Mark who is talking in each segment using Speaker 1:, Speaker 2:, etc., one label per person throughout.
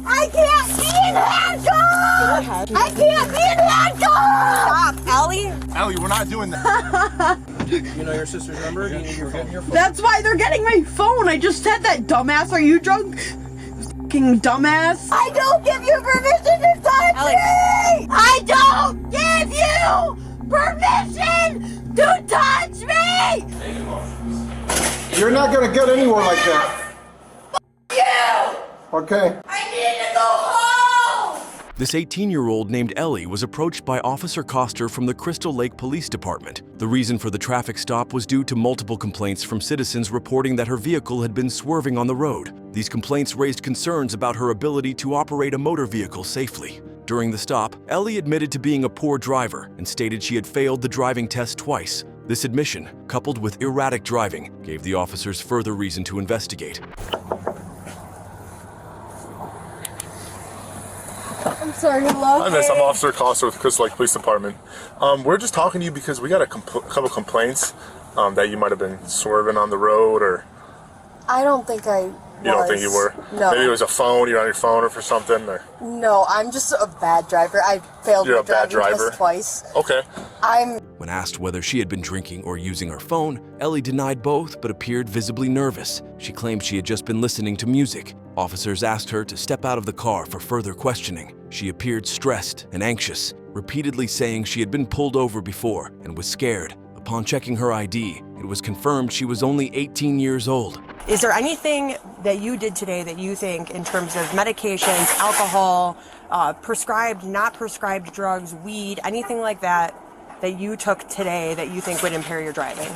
Speaker 1: I can't be in handcuffs! I can't be in handcuffs!
Speaker 2: Stop, Ellie!
Speaker 3: Ellie, we're not doing that.
Speaker 4: You know your sister's number? You're getting your phone.
Speaker 5: That's why they're getting my phone. I just said that, dumbass. Are you drunk? Fucking dumbass.
Speaker 1: I don't give you permission to touch me! I don't give you permission to touch me!
Speaker 3: You're not gonna get anywhere like that.
Speaker 1: You!
Speaker 3: Okay.
Speaker 1: I need to go home!
Speaker 6: This 18-year-old named Ellie was approached by Officer Koster from the Crystal Lake Police Department. The reason for the traffic stop was due to multiple complaints from citizens reporting that her vehicle had been swerving on the road. These complaints raised concerns about her ability to operate a motor vehicle safely. During the stop, Ellie admitted to being a poor driver and stated she had failed the driving test twice. This admission, coupled with erratic driving, gave the officers further reason to investigate.
Speaker 2: I'm sorry, hello?
Speaker 3: Hi, miss. I'm Officer Koster with Crystal Lake Police Department. We're just talking to you because we got a couple complaints that you might have been swerving on the road, or...
Speaker 2: I don't think I was.
Speaker 3: You don't think you were?
Speaker 2: No.
Speaker 3: Maybe it was a phone, you're on your phone or for something, or...
Speaker 2: No, I'm just a bad driver. I failed
Speaker 3: You're
Speaker 2: the
Speaker 3: a bad
Speaker 2: driving
Speaker 3: driver?
Speaker 2: test twice.
Speaker 3: Okay.
Speaker 6: When asked whether she had been drinking or using her phone, Ellie denied both but appeared visibly nervous. She claimed she had just been listening to music. Officers asked her to step out of the car for further questioning. She appeared stressed and anxious, repeatedly saying she had been pulled over before and was scared. Upon checking her ID, it was confirmed she was only 18 years old.
Speaker 7: Is there anything that you did today that you think, in terms of medications, alcohol, prescribed, not prescribed drugs, weed, anything like that, that you took today that you think would impair your driving?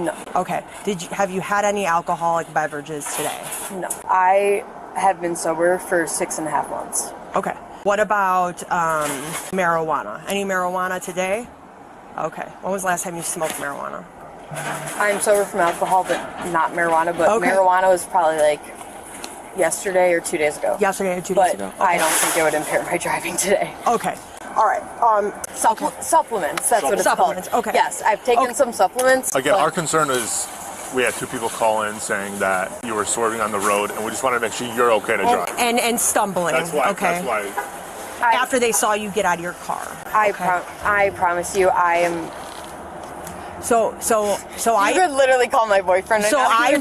Speaker 2: No.
Speaker 7: Okay. Have you had any alcoholic beverages today?
Speaker 2: No. I have been sober for 6.5 months.
Speaker 7: Okay. What about marijuana? Any marijuana today? Okay. When was the last time you smoked marijuana?
Speaker 2: I'm sober from alcohol, but not marijuana. But
Speaker 7: Okay.
Speaker 2: marijuana was probably like yesterday or 2 days ago.
Speaker 7: Yesterday or 2
Speaker 2: But
Speaker 7: days ago? Okay.
Speaker 2: I don't think it would impair my driving today.
Speaker 7: Okay. All right.
Speaker 2: Supplements, that's what it's
Speaker 7: Supplements,
Speaker 2: called.
Speaker 7: okay.
Speaker 2: Yes, I've taken some supplements.
Speaker 3: Again,
Speaker 2: but
Speaker 3: our concern is we had 2 people call in saying that you were swerving on the road, and we just wanted to make sure you're okay to drive.
Speaker 7: And stumbling.
Speaker 3: That's why.
Speaker 7: Okay.
Speaker 3: That's why.
Speaker 7: After they saw you get out of your car.
Speaker 2: I promise you, I am.
Speaker 7: So
Speaker 2: I could literally call my boyfriend and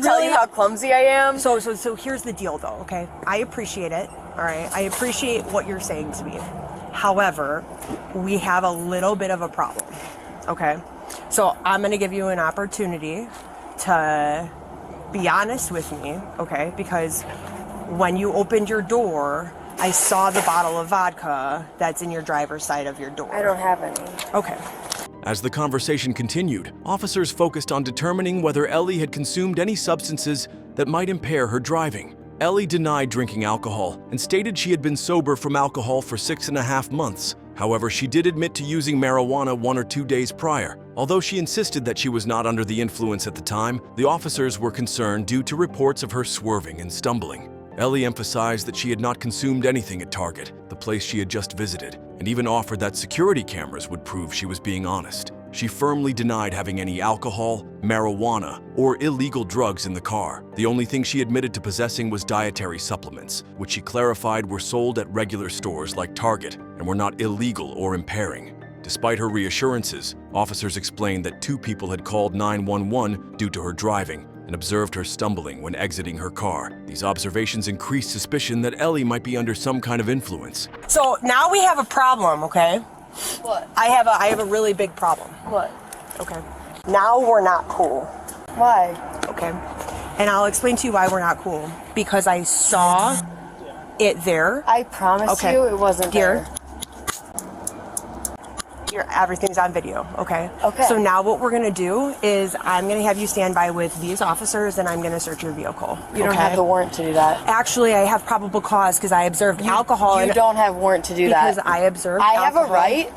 Speaker 2: tell you how clumsy I am.
Speaker 7: So here's the deal, though. Okay, I appreciate it. All right, I appreciate what you're saying to me. However, we have a little bit of a problem. Okay, so I'm gonna give you an opportunity to be honest with me. Okay, because when you opened your door, I saw the bottle of vodka that's in your driver's side of your door.
Speaker 2: I don't have any.
Speaker 7: Okay.
Speaker 6: As the conversation continued, officers focused on determining whether Ellie had consumed any substances that might impair her driving. Ellie denied drinking alcohol and stated she had been sober from alcohol for 6.5 months. However, she did admit to using marijuana 1 or 2 days prior. Although she insisted that she was not under the influence at the time, the officers were concerned due to reports of her swerving and stumbling. Ellie emphasized that she had not consumed anything at Target, the place she had just visited, and even offered that security cameras would prove she was being honest. She firmly denied having any alcohol, marijuana, or illegal drugs in the car. The only thing she admitted to possessing was dietary supplements, which she clarified were sold at regular stores like Target and were not illegal or impairing. Despite her reassurances, officers explained that 2 people had called 911 due to her driving and observed her stumbling when exiting her car. These observations increased suspicion that Ellie might be under some kind of influence.
Speaker 7: So now we have a problem, okay?
Speaker 2: What?
Speaker 7: I have a really big problem.
Speaker 2: What?
Speaker 7: Okay. Now we're not cool.
Speaker 2: Why?
Speaker 7: Okay. And I'll explain to you why we're not cool. Because I saw it there.
Speaker 2: I promise you it wasn't there.
Speaker 7: Everything's on video, okay?
Speaker 2: Okay.
Speaker 7: So now what we're gonna do is I'm gonna have you stand by with these officers and I'm gonna search your vehicle.
Speaker 2: You don't have the warrant to do that.
Speaker 7: Actually, I have probable cause because I observed alcohol.
Speaker 2: You don't have warrant to do that.
Speaker 7: Because I observed
Speaker 2: I have
Speaker 7: alcohol.
Speaker 2: a right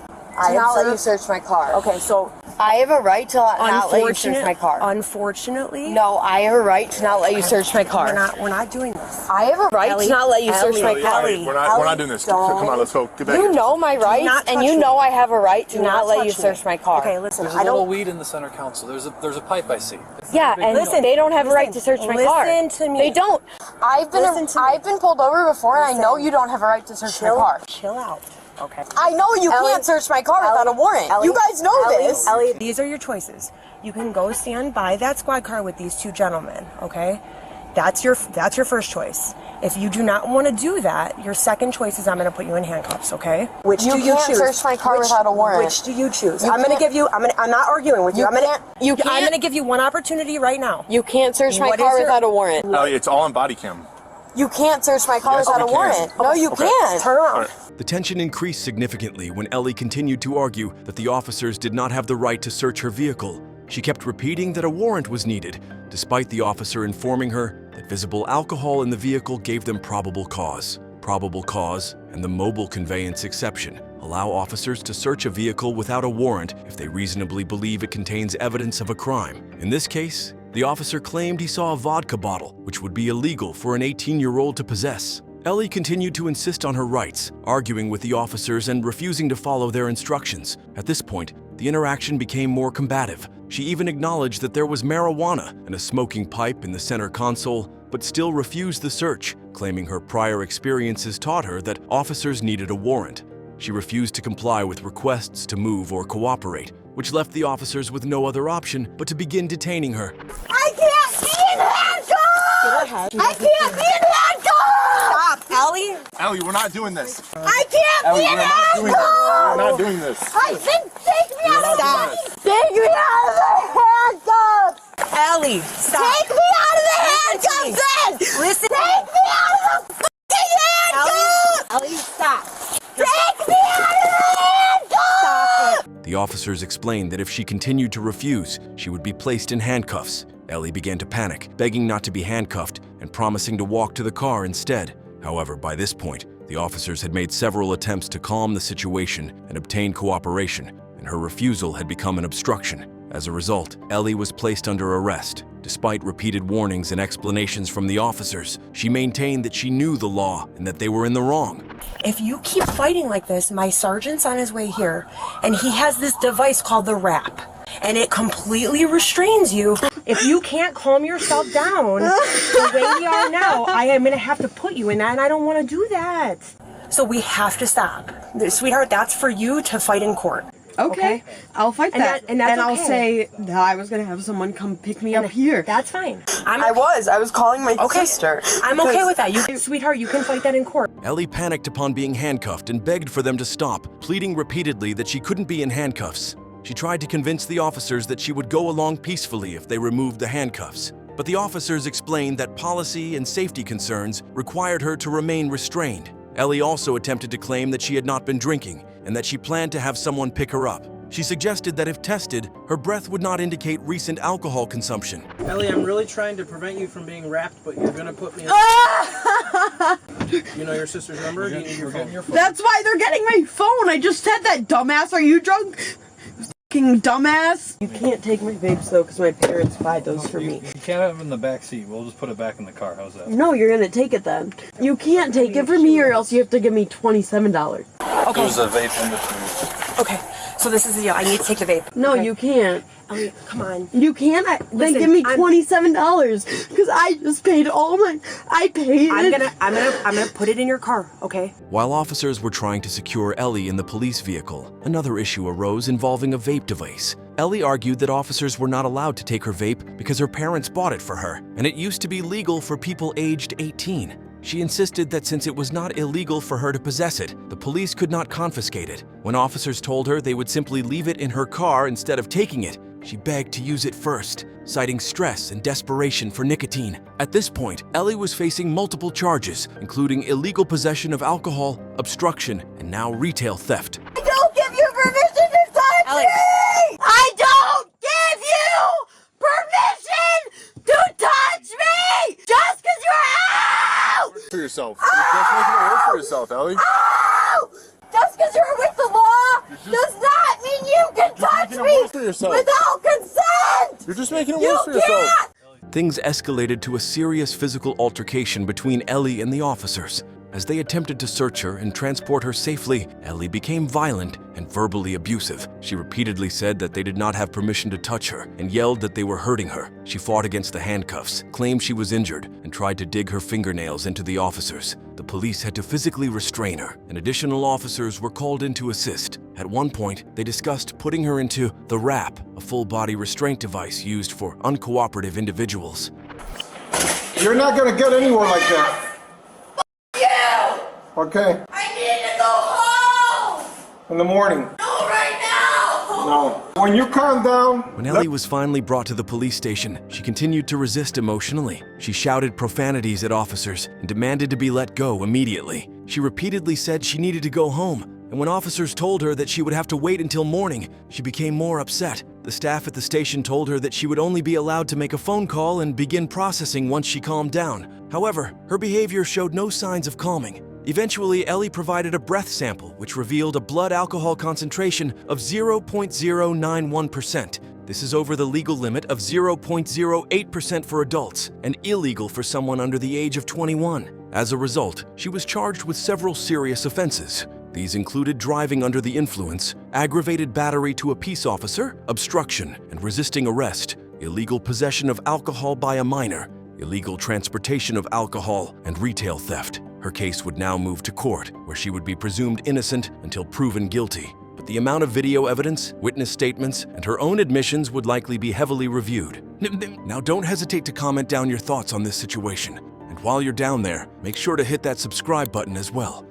Speaker 2: to not let you search my car.
Speaker 7: Okay, so
Speaker 2: I have a right to not let you search my car.
Speaker 7: Unfortunately.
Speaker 2: No, I have a right to not let you search my car.
Speaker 7: We're not doing this.
Speaker 2: I have a right
Speaker 7: Ellie,
Speaker 2: to not let you search my
Speaker 7: Ellie,
Speaker 2: car.
Speaker 7: Ellie,
Speaker 3: We're not doing this. Come on, let's go. Get back
Speaker 2: You
Speaker 3: here.
Speaker 2: know my rights,
Speaker 7: not
Speaker 2: and
Speaker 7: touch
Speaker 2: you know
Speaker 7: me.
Speaker 2: I have a right to
Speaker 7: Do
Speaker 2: not let you
Speaker 7: touch me.
Speaker 2: search my car.
Speaker 7: Okay, listen,
Speaker 4: There's a
Speaker 7: I
Speaker 4: little
Speaker 7: don't.
Speaker 4: weed in the center console. There's a pipe I see.
Speaker 2: Yeah, and
Speaker 7: Listen,
Speaker 2: they don't have a right to
Speaker 7: listen,
Speaker 2: search my car.
Speaker 7: listen to me.
Speaker 2: They don't. I've been pulled over before, and I know
Speaker 7: Listen.
Speaker 2: you don't have a right to search my car.
Speaker 7: Chill out. Okay.
Speaker 2: I know you can't search my car without a warrant. You guys know this.
Speaker 7: Ellie, these are your choices. You can go stand by that squad car with these two gentlemen, okay? That's your first choice. If you do not want to do that, your second choice is I'm going to put you in handcuffs, okay? Which
Speaker 2: You
Speaker 7: do you
Speaker 2: can't
Speaker 7: choose?
Speaker 2: search my car without a warrant.
Speaker 7: Which do you choose?
Speaker 2: You
Speaker 7: I'm going to
Speaker 2: can't-
Speaker 7: give you. I'm not arguing with you. I'm
Speaker 2: You can't.
Speaker 7: going to give you one opportunity right now.
Speaker 2: You can't search my
Speaker 7: What
Speaker 2: car
Speaker 7: is your-
Speaker 2: without a warrant.
Speaker 3: Ellie, it's all on body cam.
Speaker 2: You can't search my car
Speaker 3: Yes,
Speaker 2: without a
Speaker 3: we can.
Speaker 2: warrant. No, you
Speaker 3: Okay.
Speaker 2: can't.
Speaker 7: Turn around.
Speaker 6: The tension increased significantly when Ellie continued to argue that the officers did not have the right to search her vehicle. She kept repeating that a warrant was needed, despite the officer informing her that visible alcohol in the vehicle gave them probable cause. Probable cause and the mobile conveyance exception allow officers to search a vehicle without a warrant if they reasonably believe it contains evidence of a crime. In this case, the officer claimed he saw a vodka bottle, which would be illegal for an 18-year-old to possess. Ellie continued to insist on her rights, arguing with the officers and refusing to follow their instructions. At this point, the interaction became more combative. She even acknowledged that there was marijuana and a smoking pipe in the center console, but still refused the search, claiming her prior experiences taught her that officers needed a warrant. She refused to comply with requests to move or cooperate, which left the officers with no other option but to begin detaining her.
Speaker 1: I can't be in handcuffs! I can't be in handcuffs!
Speaker 7: Stop, Ellie.
Speaker 3: Ellie, we're not doing this.
Speaker 1: I can't
Speaker 3: Ellie,
Speaker 1: be
Speaker 3: we're
Speaker 1: in
Speaker 3: not doing this. We're not
Speaker 1: handcuffs!
Speaker 3: doing this.
Speaker 1: I said take me out of
Speaker 7: Stop.
Speaker 1: Take me out of the handcuffs!
Speaker 7: Ellie, stop.
Speaker 1: Take me out of the
Speaker 7: Listen to me.
Speaker 1: handcuffs then!
Speaker 7: Listen.
Speaker 1: Take me out of the fucking handcuffs!
Speaker 7: Ellie, stop.
Speaker 1: Take me out of the handcuffs!
Speaker 6: The officers explained that if she continued to refuse, she would be placed in handcuffs. Ellie began to panic, begging not to be handcuffed and promising to walk to the car instead. However, by this point, the officers had made several attempts to calm the situation and obtain cooperation, and her refusal had become an obstruction. As a result, Ellie was placed under arrest. Despite repeated warnings and explanations from the officers, she maintained that she knew the law and that they were in the wrong.
Speaker 7: If you keep fighting like this, my sergeant's on his way here, and he has this device called the RAP, and it completely restrains you. If you can't calm yourself down the way we are now, I am going to have to put you in that, and I don't want to do that. So we have to stop. Sweetheart, that's for you to fight in court.
Speaker 5: Okay, I'll fight
Speaker 7: And
Speaker 5: that.
Speaker 7: and that's
Speaker 5: I'll
Speaker 7: okay.
Speaker 5: say that I was gonna have someone come pick me up here.
Speaker 7: That's fine.
Speaker 2: I was calling my
Speaker 7: Okay.
Speaker 2: sister.
Speaker 7: I'm okay with that. Sweetheart, you can fight that in court.
Speaker 6: Ellie panicked upon being handcuffed and begged for them to stop, pleading repeatedly that she couldn't be in handcuffs. She tried to convince the officers that she would go along peacefully if they removed the handcuffs. But the officers explained that policy and safety concerns required her to remain restrained. Ellie also attempted to claim that she had not been drinking and that she planned to have someone pick her up. She suggested that if tested, her breath would not indicate recent alcohol consumption.
Speaker 4: Ellie, I'm really trying to prevent you from being wrapped, but you're gonna put me in. You know your sister's number? Do you need your phone?
Speaker 5: That's why they're getting my phone. I just said that, dumbass. Are you drunk? Fucking dumbass. You can't take my vapes though, because my parents buy those for me.
Speaker 8: You can't have it in the back seat. We'll just put it back in the car. How's that?
Speaker 5: No, you're gonna take it then. You can't take it from me, or else you have to give me $27.
Speaker 8: There was a vape in between.
Speaker 7: Okay, so this is the deal. I need to take the vape.
Speaker 5: No,
Speaker 7: okay?
Speaker 5: you can't.
Speaker 7: Ellie, come on.
Speaker 5: You can't. Then
Speaker 7: Listen,
Speaker 5: give me
Speaker 7: I'm-
Speaker 5: $27 because I just paid all my. I paid.
Speaker 7: I'm gonna put it in your car, okay?
Speaker 6: While officers were trying to secure Ellie in the police vehicle, another issue arose involving a vape device. Ellie argued that officers were not allowed to take her vape because her parents bought it for her, and it used to be legal for people aged 18. She insisted that since it was not illegal for her to possess it, the police could not confiscate it. When officers told her they would simply leave it in her car instead of taking it, she begged to use it first, citing stress and desperation for nicotine. At this point, Ellie was facing multiple charges, including illegal possession of alcohol, obstruction, and now retail theft.
Speaker 1: I don't give you permission to touch
Speaker 7: Ellie.
Speaker 1: me! I don't give you permission to touch me! Just because you're out!
Speaker 3: For yourself. You're just making it worse for yourself, Ellie.
Speaker 1: Out! Just because you're with the law does not mean you can touch
Speaker 3: making it
Speaker 1: me
Speaker 3: worse for yourself.
Speaker 1: without consent!
Speaker 3: You're just making it
Speaker 1: You
Speaker 3: worse for yourself.
Speaker 1: can't!
Speaker 6: Things escalated to a serious physical altercation between Ellie and the officers. As they attempted to search her and transport her safely, Ellie became violent and verbally abusive. She repeatedly said that they did not have permission to touch her and yelled that they were hurting her. She fought against the handcuffs, claimed she was injured, and tried to dig her fingernails into the officers. The police had to physically restrain her, and additional officers were called in to assist. At one point, they discussed putting her into the WRAP, a full-body restraint device used for uncooperative individuals.
Speaker 9: You're not gonna get anywhere like that.
Speaker 1: You!
Speaker 9: Okay?
Speaker 1: I need to go home!
Speaker 9: In the morning.
Speaker 1: No, right now!
Speaker 9: No. When you calm down.
Speaker 6: When Ellie was finally brought to the police station, she continued to resist emotionally. She shouted profanities at officers and demanded to be let go immediately. She repeatedly said she needed to go home, and when officers told her that she would have to wait until morning, she became more upset. The staff at the station told her that she would only be allowed to make a phone call and begin processing once she calmed down. However, her behavior showed no signs of calming. Eventually, Ellie provided a breath sample, which revealed a blood alcohol concentration of 0.091%. This is over the legal limit of 0.08% for adults and illegal for someone under the age of 21. As a result, she was charged with several serious offenses. These included driving under the influence, aggravated battery to a peace officer, obstruction and resisting arrest, illegal possession of alcohol by a minor, illegal transportation of alcohol, and retail theft. Her case would now move to court, where she would be presumed innocent until proven guilty. But the amount of video evidence, witness statements, and her own admissions would likely be heavily reviewed. Now don't hesitate to comment down your thoughts on this situation. And while you're down there, make sure to hit that subscribe button as well.